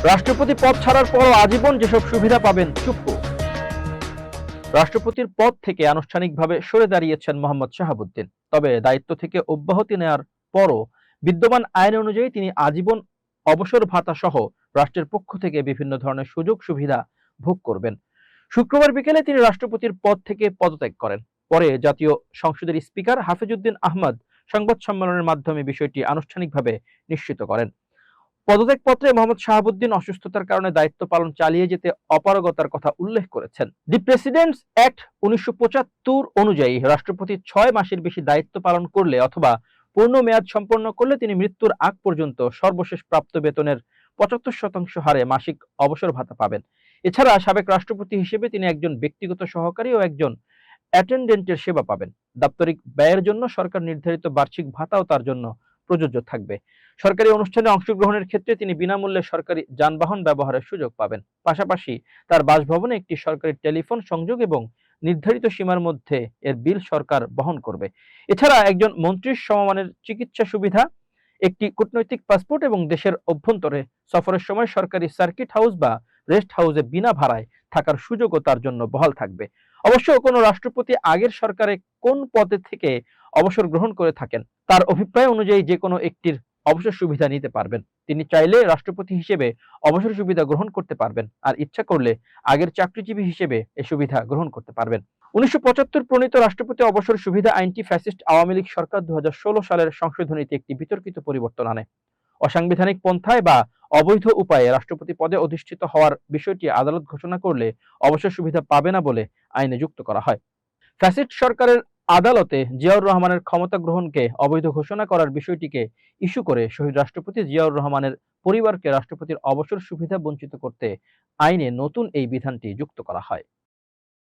রাষ্ট্রপতি পদ ছাড়ার পরও আজীবন যেসব সুবিধা পাবেন চুপ্পু। রাষ্ট্রপতির পদ থেকে আনুষ্ঠানিকভাবে সরে দাঁড়িয়েছেন মোহাম্মদ শাহাবুদ্দিন। তবে দায়িত্ব থেকে অব্যাহতি নেওয়ার পরও বিদ্যমান আইন অনুযায়ী তিনি আজীবন অবসর ভাতা সহ রাষ্ট্রের পক্ষ থেকে বিভিন্ন ধরনের সুযোগ সুবিধা ভোগ করবেন। শুক্রবার বিকেলে তিনি রাষ্ট্রপতির পদ থেকে পদত্যাগ করেন। পরে জাতীয় সংসদের স্পিকার হাফিজউদ্দিন আহমদ সংবাদ সম্মেলনের মাধ্যমে বিষয়টি আনুষ্ঠানিকভাবে নিশ্চিত করেন। পদত্যাগপত্রে মোহাম্মদ শাহাবুদ্দিন অসুস্থতার কারণে দায়িত্ব পালন চালিয়ে যেতে অপারগতার কথা উল্লেখ করেছেন। দি প্রেসিডেন্টস অ্যাক্ট 1975 অনুযায়ী রাষ্ট্রপতি 6 মাসের বেশি দায়িত্ব পালন করলে অথবা পূর্ণ মেয়াদ সম্পন্ন করলে তিনি মৃত্যুর আগ পর্যন্ত সর্বশেষ প্রাপ্ত বেতনের 75% হারে মাসিক অবসর ভাতা পাবেন। এছাড়া সাবেক রাষ্ট্রপতি হিসেবে তিনি একজন ব্যক্তিগত সহকারী ও একজন অ্যাটেন্ডেন্টের সেবা পাবেন। দাপ্তরিক ব্যয়ের জন্য সরকার নির্ধারিত বার্ষিক ভাতাও তার জন্য প্রযোজ্য থাকবে। সরকারি অনুষ্ঠানে অংশগ্রহণের ক্ষেত্রে তিনি বিনামূল্যে সরকারি যানবাহন ব্যবহারের সুযোগ পাবেন। পাশাপাশি তার বাসভবনে একটি সরকারি টেলিফোন সংযোগ এবং নির্ধারিত সীমার মধ্যে এর বিল সরকার বহন করবে। এছাড়া একজন মন্ত্রীর সমমানের চিকিৎসা সুবিধা, একটি কূটনৈতিক পাসপোর্ট এবং দেশের অভ্যন্তরে সফরের সময় সরকারি সার্কিট হাউস বা রেস্ট হাউসে বিনা ভাড়ায় থাকার সুযোগও তার জন্য বহাল থাকবে। অবশ্য কোনো রাষ্ট্রপতি আগের সরকারে কোন পদে থেকে অবসর গ্রহণ করে থাকেন তার অভিপ্রায় অনুযায়ী যে কোনো একটির অবসর সুবিধা নিতে পারবেন। তিনি চাইলে রাষ্ট্রপতি হিসেবে অবসর সুবিধা গ্রহণ করতে পারবেন, আর ইচ্ছা করলে আগের চাকরিজীবী হিসেবে এই সুবিধা গ্রহণ করতে পারবেন। 1975 প্রণীত রাষ্ট্রপতি অবসর সুবিধা আইনটি ফ্যাসিস্ট আওয়ামী লীগ সরকার 2016 সালের সংশোধনীতে একটি বিতর্কিত পরিবর্তন আনে। অসাংবিধানিক পন্থায় বা অবৈধ উপায়ে রাষ্ট্রপতি পদে অধিষ্ঠিত হওয়ার বিষয়টি আদালত ঘোষণা করলে অবসর সুবিধা পাবে না বলে আইনে যুক্ত করা হয়। ফ্যাসিস্ট সরকারের আদালতে জিয়াউর রহমানের ক্ষমতা গ্রহণকে অবৈধ ঘোষণা করার বিষয়টিকে ইস্যু করে শহীদ রাষ্ট্রপতি জিয়াউর রহমানের পরিবারকে রাষ্ট্রপতির অবসর সুবিধা বঞ্চিত করতে আইনে নতুন এই বিধানটি যুক্ত করা হয়।